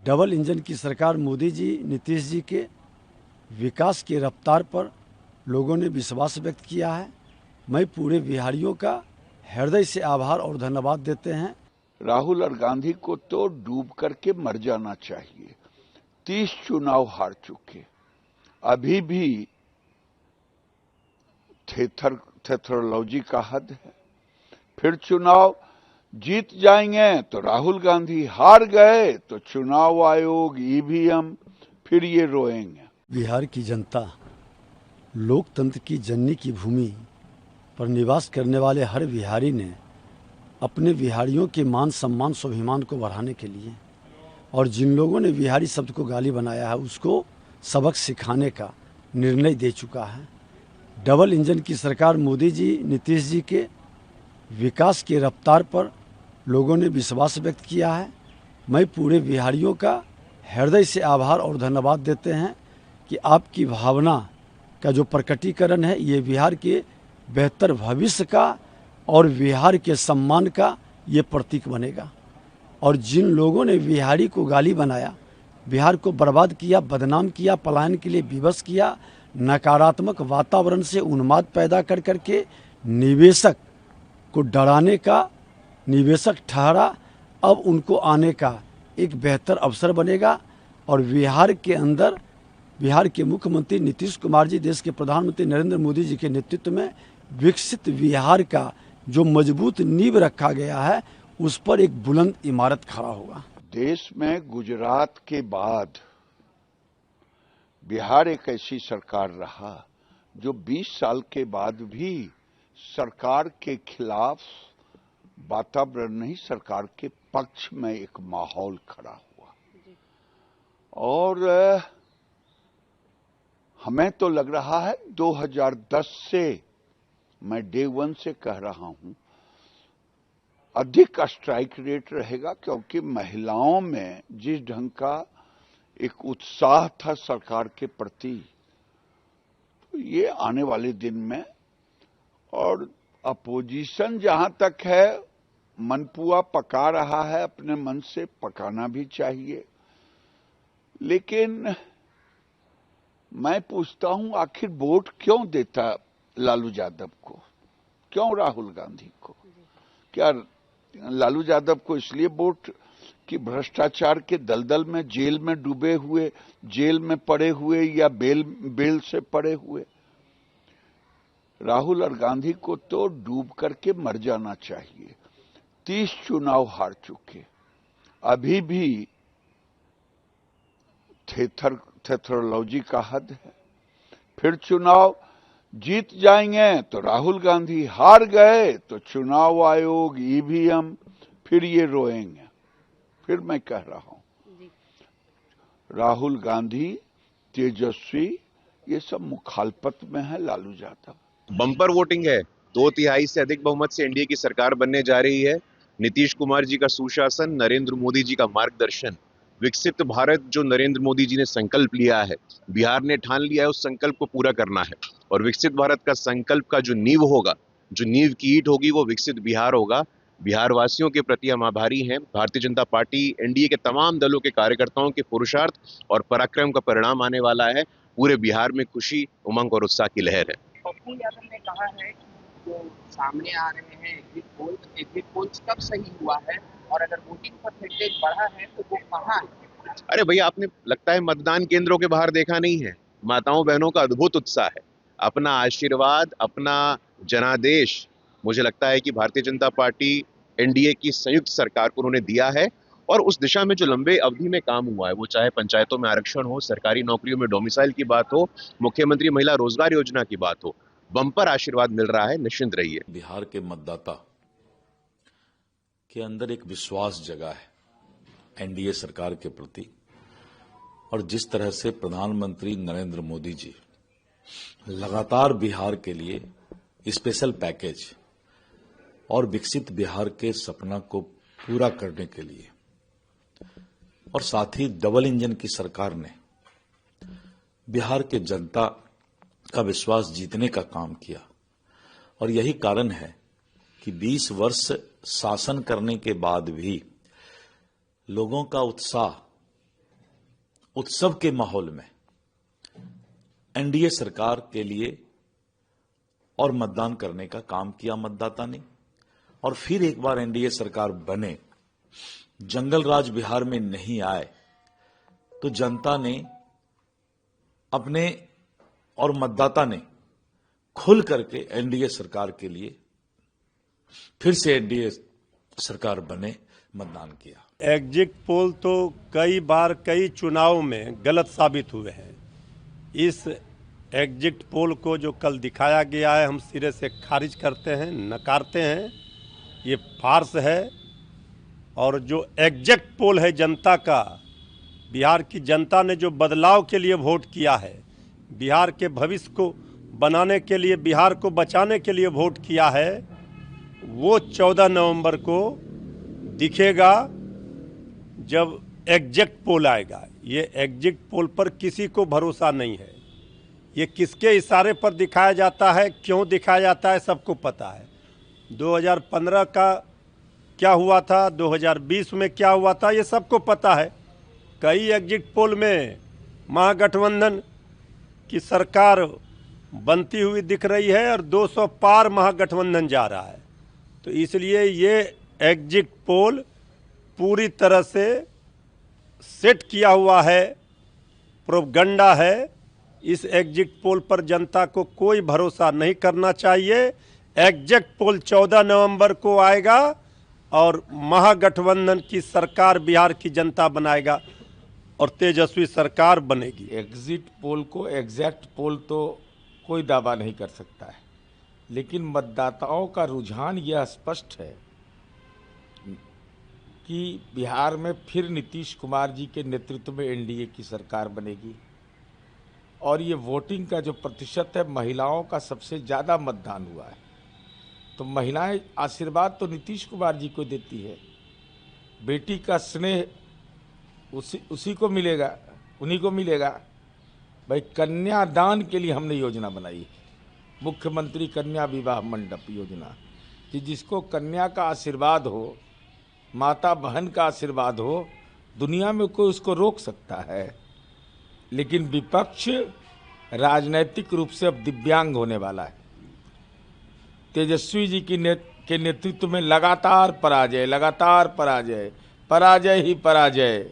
Double engine की सरकार मोदी जी, नीतीश जी के विकास की रफ्तार पर लोगों ने विश्वास व्यक्त किया है। मैं पूरे बिहारियों का हृदय से आभार और धन्यवाद देते हैं। राहुल और गांधी को तो डूब करके मर जाना चाहिए। 30 चुनाव हार चुके, अभी भी थेथरोलॉजी का हद है। फिर चुनाव जीत जाएंगे तो राहुल गांधी, हार गए तो चुनाव आयोग, ईवीएम, फिर ये रोएंगे। बिहार की जनता लोकतंत्र की जननी की भूमि पर निवास करने वाले हर बिहारी ने अपने बिहारियों के मान सम्मान स्वाभिमान को बढ़ाने के लिए और जिन लोगों ने बिहारी शब्द को गाली बनाया है उसको सबक सिखाने का निर्णय दे चुका है। डबल इंजन की सरकार मोदी जी, नीतीश जी के विकास की रफ्तार पर लोगों ने विश्वास व्यक्त किया है। मैं पूरे बिहारियों का हृदय से आभार और धन्यवाद देते हैं कि आपकी भावना का जो प्रकटीकरण है ये बिहार के बेहतर भविष्य का और बिहार के सम्मान का ये प्रतीक बनेगा। और जिन लोगों ने बिहारी को गाली बनाया, बिहार को बर्बाद किया, बदनाम किया, पलायन के लिए विवश किया, नकारात्मक वातावरण से उन्माद पैदा कर करके निवेशक को डराने का निवेशक ठहरा, अब उनको आने का एक बेहतर अवसर बनेगा। और बिहार के अंदर बिहार के मुख्यमंत्री नीतीश कुमार जी, देश के प्रधानमंत्री नरेंद्र मोदी जी के नेतृत्व में विकसित बिहार का जो मजबूत नींव रखा गया है उस पर एक बुलंद इमारत खड़ा होगा। देश में गुजरात के बाद बिहार एक ऐसी सरकार रहा जो 20 साल के बाद भी सरकार के खिलाफ वातावरण नहीं, सरकार के पक्ष में एक माहौल खड़ा हुआ। और हमें तो लग रहा है 2010 से, मैं डे 1 से कह रहा हूं, अधिक स्ट्राइक रेट रहेगा, क्योंकि महिलाओं में जिस ढंग का एक उत्साह था सरकार के प्रति, तो ये आने वाले दिन में, और अपोजिशन जहां तक है मनपुआ पका रहा है, अपने मन से पकाना भी चाहिए। लेकिन मैं पूछता हूं, आखिर वोट क्यों देता लालू यादव को, क्यों राहुल गांधी को? क्या लालू यादव को इसलिए वोट कि भ्रष्टाचार के दलदल में जेल में डूबे हुए, जेल में पड़े हुए, या बेल से पड़े हुए? राहुल और गांधी को तो डूब करके मर जाना चाहिए। 30 चुनाव हार चुके, अभी भी थेथरोलॉजी का हद है। फिर चुनाव जीत जाएंगे तो राहुल गांधी, हार गए तो चुनाव आयोग, ईवीएम, फिर ये रोएंगे। फिर मैं कह रहा हूं, राहुल गांधी, तेजस्वी, ये सब मुखालपत में है लालू यादव। बम्पर वोटिंग है, 2/3 से अधिक बहुमत से एनडीए की सरकार बनने जा रही है। नीतीश कुमार जी का सुशासन, नरेंद्र मोदी जी का मार्गदर्शन, विकसित भारत जो नरेंद्र मोदी जी ने संकल्प लिया है, बिहार ने ठान लिया है उस संकल्प को पूरा करना है। और विकसित भारत का संकल्प का जो नींव होगा, जो नींव की ईंट होगी, वो विकसित बिहार होगा। बिहार वासियों के प्रति हम आभारी हैं। भारतीय जनता पार्टी, एनडीए के तमाम दलों के कार्यकर्ताओं के पुरुषार्थ और पराक्रम का परिणाम आने वाला है। पूरे बिहार में खुशी, उमंग और उत्साह की लहर है। पप्पू यादव ने कहा है कि जो सामने आ रहे हैं एग्जिट पोल्स कब सही हुआ है, और अगर वोटिंग परसेंटेज बढ़ा है तो वो कहाँ है? अरे भैया, आपने लगता है मतदान केंद्रों के बाहर देखा नहीं है। माताओं बहनों का अद्भुत उत्साह है। अपना आशीर्वाद, अपना जनादेश, मुझे लगता है कि भारतीय जनता पार्टी एनडीए की संयुक्त सरकार को उन्होंने दिया है। और उस दिशा में जो लंबे अवधि में काम हुआ है, वो चाहे पंचायतों में आरक्षण हो, सरकारी नौकरियों में डोमिसाइल की बात हो, मुख्यमंत्री महिला रोजगार योजना की बात हो, बम्पर आशीर्वाद मिल रहा है। निश्चिंत रहिए। बिहार के मतदाता के अंदर एक विश्वास जगा है एनडीए सरकार के प्रति, और जिस तरह से प्रधानमंत्री नरेंद्र मोदी जी लगातार बिहार के लिए स्पेशल पैकेज और विकसित बिहार के सपना को पूरा करने के लिए, और साथ ही डबल इंजन की सरकार ने बिहार के जनता का विश्वास जीतने का काम किया। और यही कारण है कि 20 वर्ष शासन करने के बाद भी लोगों का उत्साह उत्सव के माहौल में एनडीए सरकार के लिए और मतदान करने का काम किया मतदाता ने, और फिर एक बार एनडीए सरकार बने, जंगल राज बिहार में नहीं आए, तो जनता ने अपने और मतदाता ने खुल करके एनडीए सरकार के लिए, फिर से एनडीए सरकार बने, मतदान किया। एग्जिट पोल तो कई बार कई चुनाव में गलत साबित हुए हैं। इस एग्जिट पोल को जो कल दिखाया गया है, हम सिरे से खारिज करते हैं, नकारते हैं। ये फार्स है। और जो एग्जैक्ट पोल है जनता का, बिहार की जनता ने जो बदलाव के लिए वोट किया है, बिहार के भविष्य को बनाने के लिए, बिहार को बचाने के लिए वोट किया है, वो 14 नवंबर को दिखेगा जब एग्जैक्ट पोल आएगा। ये एग्जिट पोल पर किसी को भरोसा नहीं है। ये किसके इशारे पर दिखाया जाता है, क्यों दिखाया जाता है, सबको पता है। 2015 का क्या हुआ था, 2020 में क्या हुआ था, ये सबको पता है। कई एग्जिट पोल में महागठबंधन की सरकार बनती हुई दिख रही है और 200 पार महागठबंधन जा रहा है। तो इसलिए ये एग्जिट पोल पूरी तरह से सेट किया हुआ है, प्रोपगंडा है। इस एग्जिट पोल पर जनता को कोई भरोसा नहीं करना चाहिए। एग्जैक्ट पोल 14 नवंबर को आएगा और महागठबंधन की सरकार बिहार की जनता बनाएगा और तेजस्वी सरकार बनेगी। एग्जिट पोल को एग्जैक्ट पोल तो कोई दावा नहीं कर सकता है, लेकिन मतदाताओं का रुझान यह स्पष्ट है कि बिहार में फिर नीतीश कुमार जी के नेतृत्व में एनडीए की सरकार बनेगी। और ये वोटिंग का जो प्रतिशत है, महिलाओं का सबसे ज़्यादा मतदान हुआ है, तो महिलाएं आशीर्वाद तो नीतीश कुमार जी को देती है। बेटी का स्नेह उसी को मिलेगा, उन्हीं को मिलेगा। भाई, कन्यादान के लिए हमने योजना बनाई है, मुख्यमंत्री कन्या विवाह मंडप योजना, कि जिसको कन्या का आशीर्वाद हो, माता बहन का आशीर्वाद हो, दुनिया में कोई उसको रोक सकता है। लेकिन विपक्ष राजनैतिक रूप से अब दिव्यांग होने वाला है। तेजस्वी जी के नेतृत्व में लगातार पराजय, लगातार पराजय, पराजय ही पराजय।